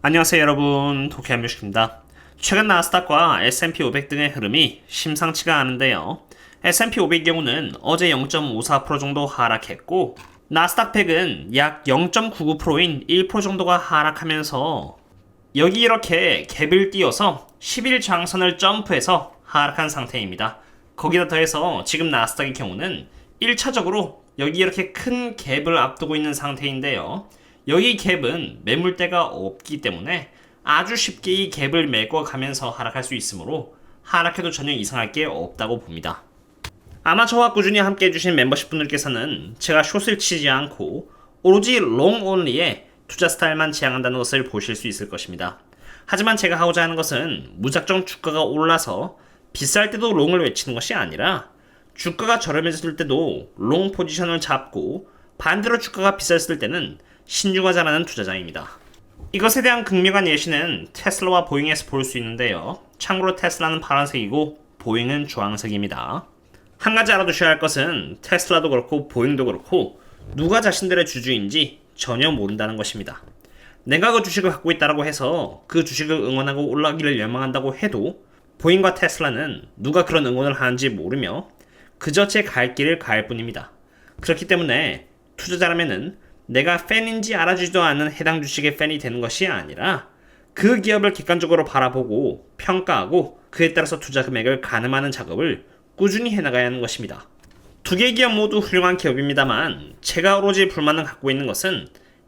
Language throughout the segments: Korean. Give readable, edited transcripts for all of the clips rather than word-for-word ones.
안녕하세요 여러분, 도쿄함유식입니다. 최근 나스닥과 S&P 500 등의 흐름이 심상치가 않은데요. S&P 500의 경우는 어제 0.54% 정도 하락했고 나스닥 100은 약 0.99%인 1% 정도가 하락하면서 여기 이렇게 갭을 띄워서 10일 장선을 점프해서 하락한 상태입니다. 거기다 더해서 지금 나스닥의 경우는 1차적으로 여기 이렇게 큰 갭을 앞두고 있는 상태인데요. 여기 갭은 매물대가 없기 때문에 아주 쉽게 이 갭을 메꿔가면서 하락할 수 있으므로 하락해도 전혀 이상할 게 없다고 봅니다. 아마 저와 꾸준히 함께 해주신 멤버십 분들께서는 제가 숏을 치지 않고 오로지 롱 온리의 투자 스타일만 지향한다는 것을 보실 수 있을 것입니다. 하지만 제가 하고자 하는 것은 무작정 주가가 올라서 비쌀 때도 롱을 외치는 것이 아니라 주가가 저렴해졌을 때도 롱 포지션을 잡고 반대로 주가가 비쌌을 때는 신중하자라는 투자자입니다. 이것에 대한 극명한 예시는 테슬라와 보잉에서 볼 수 있는데요. 참고로 테슬라는 파란색이고 보잉은 주황색입니다. 한 가지 알아두셔야 할 것은 테슬라도 그렇고 보잉도 그렇고 누가 자신들의 주주인지 전혀 모른다는 것입니다. 내가 그 주식을 갖고 있다고 해서 그 주식을 응원하고 올라가기를 열망한다고 해도 보잉과 테슬라는 누가 그런 응원을 하는지 모르며 그저 제 갈 길을 갈 뿐입니다. 그렇기 때문에 투자자라면은 내가 팬인지 알아주지도 않는 해당 주식의 팬이 되는 것이 아니라 그 기업을 객관적으로 바라보고 평가하고 그에 따라서 투자 금액을 가늠하는 작업을 꾸준히 해나가야 하는 것입니다. 두 개의 기업 모두 훌륭한 기업입니다만 제가 오로지 불만을 갖고 있는 것은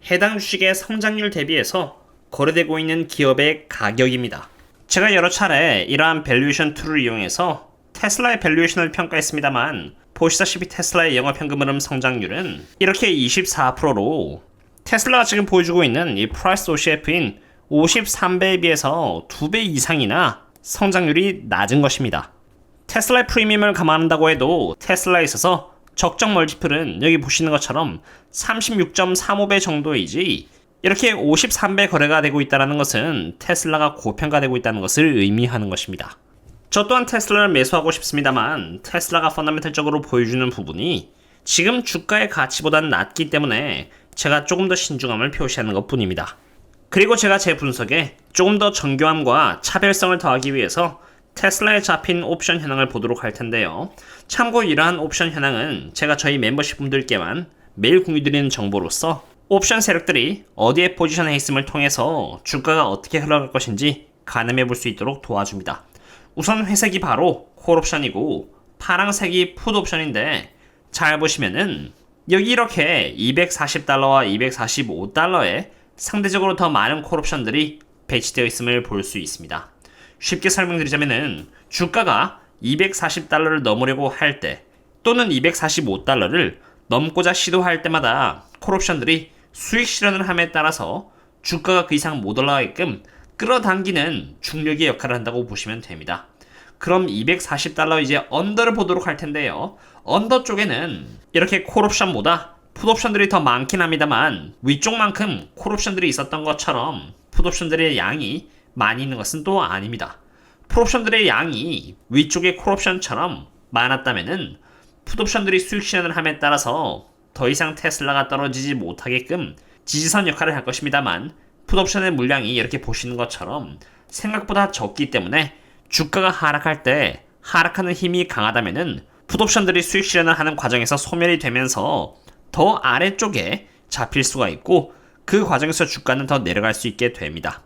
해당 주식의 성장률 대비해서 거래되고 있는 기업의 가격입니다. 제가 여러 차례 이러한 밸류에이션 툴을 이용해서 테슬라의 밸류에이션을 평가했습니다만 보시다시피 테슬라의 영업현금 흐름 성장률은 이렇게 24%로 테슬라가 지금 보여주고 있는 이 프라이스 OCF인 53배에 비해서 2배 이상이나 성장률이 낮은 것입니다. 테슬라의 프리미엄을 감안한다고 해도 테슬라에 있어서 적정 멀티플은 여기 보시는 것처럼 36.35배 정도이지 이렇게 53배 거래가 되고 있다는 것은 테슬라가 고평가되고 있다는 것을 의미하는 것입니다. 저 또한 테슬라를 매수하고 싶습니다만 테슬라가 펀더멘털적으로 보여주는 부분이 지금 주가의 가치보다는 낮기 때문에 제가 조금 더 신중함을 표시하는 것 뿐입니다. 그리고 제가 제 분석에 조금 더 정교함과 차별성을 더하기 위해서 테슬라에 잡힌 옵션 현황을 보도록 할 텐데요. 참고 이러한 옵션 현황은 제가 저희 멤버십 분들께만 매일 공유드리는 정보로서 옵션 세력들이 어디에 포지션해 있음을 통해서 주가가 어떻게 흘러갈 것인지 가늠해 볼 수 있도록 도와줍니다. 우선 회색이 바로 콜옵션이고 파랑색이 풋옵션인데 잘 보시면은 여기 이렇게 240달러와 245달러에 상대적으로 더 많은 콜옵션들이 배치되어 있음을 볼 수 있습니다. 쉽게 설명드리자면은 주가가 240달러를 넘으려고 할 때 또는 245달러를 넘고자 시도할 때마다 콜옵션들이 수익 실현을 함에 따라서 주가가 그 이상 못 올라가게끔 끌어당기는 중력의 역할을 한다고 보시면 됩니다. 그럼 240달러 이제 언더를 보도록 할 텐데요. 언더 쪽에는 이렇게 콜옵션보다 풋옵션들이 더 많긴 합니다만 위쪽만큼 콜옵션들이 있었던 것처럼 풋옵션들의 양이 많이 있는 것은 또 아닙니다. 풋옵션들의 양이 위쪽의 콜옵션처럼 많았다면은 풋옵션들이 수익 실현을 함에 따라서 더 이상 테슬라가 떨어지지 못하게끔 지지선 역할을 할 것입니다만 풋옵션의 물량이 이렇게 보시는 것처럼 생각보다 적기 때문에 주가가 하락할 때 하락하는 힘이 강하다면은 풋옵션들이 수익 실현을 하는 과정에서 소멸이 되면서 더 아래쪽에 잡힐 수가 있고 그 과정에서 주가는 더 내려갈 수 있게 됩니다.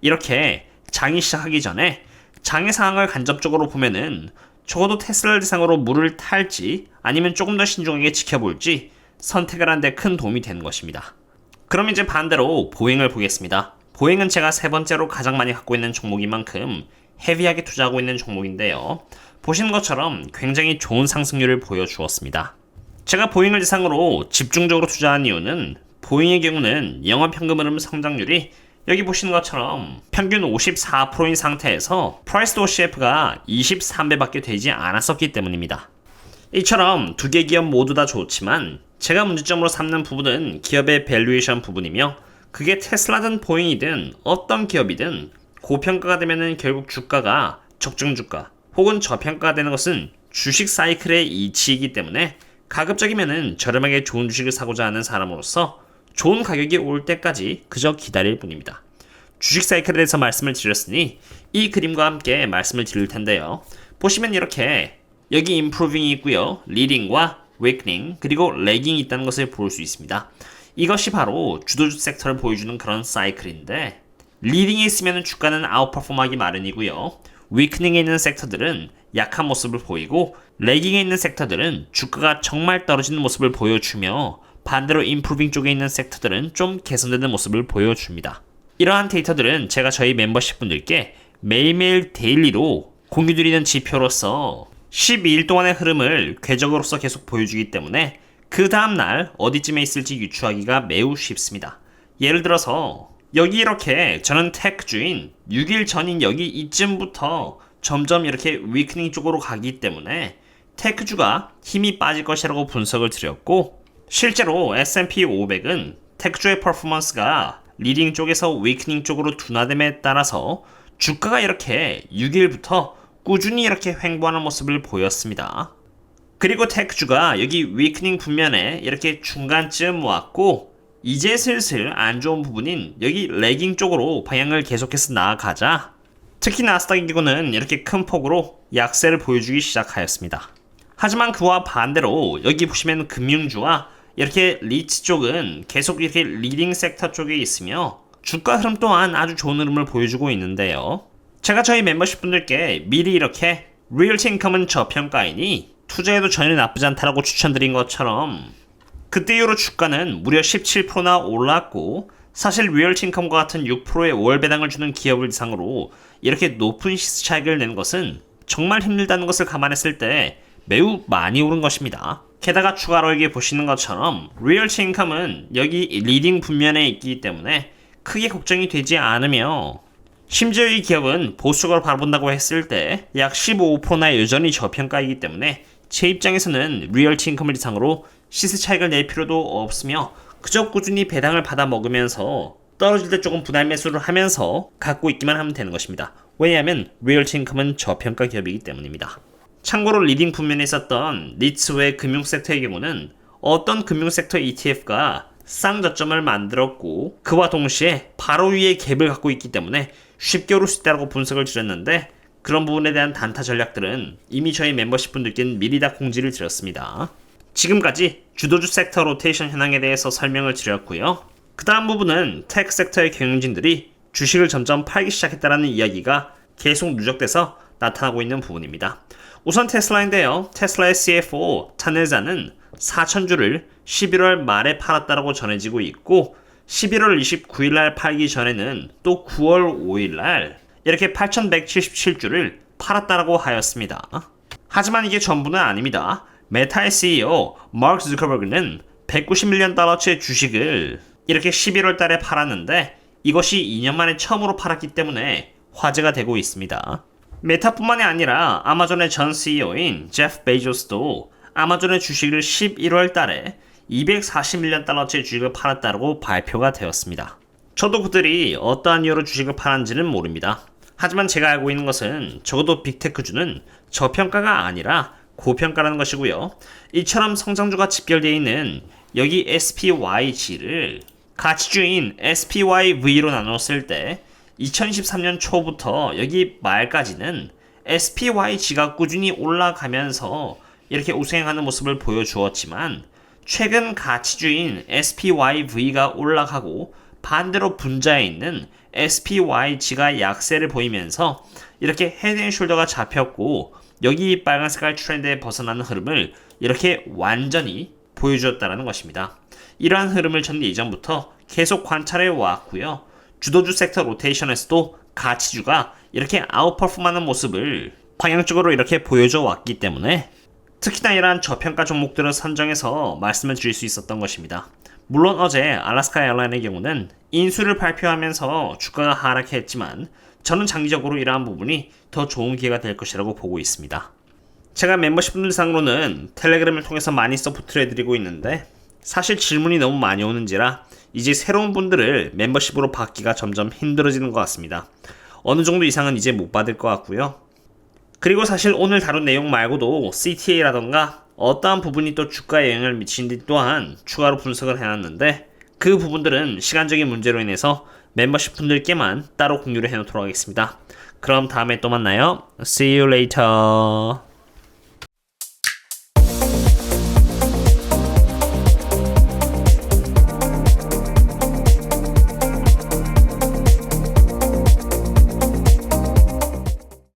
이렇게 장이 시작하기 전에 장의 상황을 간접적으로 보면은 적어도 테슬라를 대상으로 물을 탈지 아니면 조금 더 신중하게 지켜볼지 선택을 하는 데 큰 도움이 되는 것입니다. 그럼 이제 반대로 보잉을 보겠습니다. 보잉은 제가 세 번째로 가장 많이 갖고 있는 종목인 만큼 헤비하게 투자하고 있는 종목인데요. 보시는 것처럼 굉장히 좋은 상승률을 보여주었습니다. 제가 보잉을 대상으로 집중적으로 투자한 이유는 보잉의 경우는 영업현금 흐름 성장률이 여기 보시는 것처럼 평균 54%인 상태에서 프라이스 OCF가 23배밖에 되지 않았었기 때문입니다. 이처럼 두 개 기업 모두 다 좋지만 제가 문제점으로 삼는 부분은 기업의 밸류에이션 부분이며 그게 테슬라든 보잉이든 어떤 기업이든 고평가가 되면은 결국 주가가 적정 주가 혹은 저평가가 되는 것은 주식 사이클의 이치이기 때문에 가급적이면은 저렴하게 좋은 주식을 사고자 하는 사람으로서 좋은 가격이 올 때까지 그저 기다릴 뿐입니다. 주식 사이클에 대해서 말씀을 드렸으니 이 그림과 함께 말씀을 드릴 텐데요. 보시면 이렇게 여기 improving이 있고요. leading과 weakening 그리고 lagging이 있다는 것을 볼 수 있습니다. 이것이 바로 주도주 섹터를 보여주는 그런 사이클인데 leading에 있으면 주가는 아웃퍼폼하기 마련이고요. weakening에 있는 섹터들은 약한 모습을 보이고 lagging에 있는 섹터들은 주가가 정말 떨어지는 모습을 보여주며 반대로 improving 쪽에 있는 섹터들은 좀 개선되는 모습을 보여줍니다. 이러한 데이터들은 제가 저희 멤버십 분들께 매일매일 데일리로 공유드리는 지표로서 12일 동안의 흐름을 궤적으로서 계속 보여주기 때문에 그 다음날 어디쯤에 있을지 유추하기가 매우 쉽습니다. 예를 들어서 여기 이렇게 저는 테크주인 6일 전인 여기 이쯤부터 점점 이렇게 위크닝 쪽으로 가기 때문에 테크주가 힘이 빠질 것이라고 분석을 드렸고 실제로 S&P 500은 테크주의 퍼포먼스가 리딩 쪽에서 위크닝 쪽으로 둔화됨에 따라서 주가가 이렇게 6일부터 꾸준히 이렇게 횡보하는 모습을 보였습니다. 그리고 테크주가 여기 위크닝 분면에 이렇게 중간쯤 왔고 이제 슬슬 안 좋은 부분인 여기 레깅 쪽으로 방향을 계속해서 나아가자 특히 나스닥 기구는 이렇게 큰 폭으로 약세를 보여주기 시작하였습니다. 하지만 그와 반대로 여기 보시면 금융주와 이렇게 리츠 쪽은 계속 이렇게 리딩 섹터 쪽에 있으며 주가 흐름 또한 아주 좋은 흐름을 보여주고 있는데요. 제가 저희 멤버십 분들께 미리 이렇게 리얼티 인컴은 저평가이니 투자해도 전혀 나쁘지 않다라고 추천드린 것처럼 그때 이후로 주가는 무려 17%나 올랐고 사실 리얼티 인컴과 같은 6%의 월 배당을 주는 기업을 대상으로 이렇게 높은 시세 차익을 내는 것은 정말 힘들다는 것을 감안했을 때 매우 많이 오른 것입니다. 게다가 추가로 여기 보시는 것처럼 리얼티 인컴은 여기 리딩 분면에 있기 때문에 크게 걱정이 되지 않으며 심지어 이 기업은 보수적으로 바라본다고 했을 때 약 15%나 여전히 저평가이기 때문에 제 입장에서는 리얼티 인컴을 대상으로 시세 차익을 낼 필요도 없으며 그저 꾸준히 배당을 받아 먹으면서 떨어질 때 조금 분할 매수를 하면서 갖고 있기만 하면 되는 것입니다. 왜냐하면 리얼티 인컴은 저평가 기업이기 때문입니다. 참고로 리딩 분면에 있었던 리츠 외 금융섹터의 경우는 어떤 금융섹터 ETF가 쌍저점을 만들었고 그와 동시에 바로 위에 갭을 갖고 있기 때문에 쉽게 오를 수 있다고 분석을 드렸는데 그런 부분에 대한 단타 전략들은 이미 저희 멤버십 분들께는 미리 다 공지를 드렸습니다. 지금까지 주도주 섹터 로테이션 현황에 대해서 설명을 드렸고요. 그 다음 부분은 테크 섹터의 경영진들이 주식을 점점 팔기 시작했다는 이야기가 계속 누적돼서 나타나고 있는 부분입니다. 우선 테슬라인데요. 테슬라의 CFO 타네자는 4,000주를 11월 말에 팔았다고 전해지고 있고 11월 29일 날 팔기 전에는 또 9월 5일 날 이렇게 8,177주를 팔았다고 하였습니다. 하지만 이게 전부는 아닙니다. 메타의 CEO 마크 zuckerberg는 191년 달러치의 주식을 이렇게 11월 달에 팔았는데 이것이 2년 만에 처음으로 팔았기 때문에 화제가 되고 있습니다. 메타뿐만이 아니라 아마존의 전 CEO인 제프 베이조스도 아마존의 주식을 11월 달에 241년 달러치의 주식을 팔았다고 발표가 되었습니다. 저도 그들이 어떠한 이유로 주식을 팔았는지는 모릅니다. 하지만 제가 알고 있는 것은 적어도 빅테크주는 저평가가 아니라 고평가라는 것이고요. 이처럼 성장주가 집결되어 있는 여기 SPYG를 가치주인 SPYV로 나눴을 때 2023년 초부터 여기 말까지는 SPYG가 꾸준히 올라가면서 이렇게 우상향하는 모습을 보여주었지만 최근 가치주인 SPYV가 올라가고 반대로 분자에 있는 SPYG가 약세를 보이면서 이렇게 헤드앤숄더가 잡혔고 여기 빨간 색깔 트렌드에 벗어나는 흐름을 이렇게 완전히 보여주었다는 것입니다. 이러한 흐름을 저는 예전부터 계속 관찰해 왔고요. 주도주 섹터 로테이션에서도 가치주가 이렇게 아웃퍼폼하는 모습을 방향적으로 이렇게 보여줘 왔기 때문에 특히나 이러한 저평가 종목들을 선정해서 말씀을 드릴 수 있었던 것입니다. 물론 어제 알래스카 에어라인의 경우는 인수를 발표하면서 주가가 하락했지만 저는 장기적으로 이러한 부분이 더 좋은 기회가 될 것이라고 보고 있습니다. 제가 멤버십 분들 상으로는 텔레그램을 통해서 많이 서포트를 해드리고 있는데 사실 질문이 너무 많이 오는지라 이제 새로운 분들을 멤버십으로 받기가 점점 힘들어지는 것 같습니다. 어느 정도 이상은 이제 못 받을 것 같고요. 그리고 사실 오늘 다룬 내용 말고도 CTA라던가 어떠한 부분이 또 주가에 영향을 미치는지 또한 추가로 분석을 해놨는데 그 부분들은 시간적인 문제로 인해서 멤버십 분들께만 따로 공유를 해놓도록 하겠습니다. 그럼 다음에 또 만나요. See you later.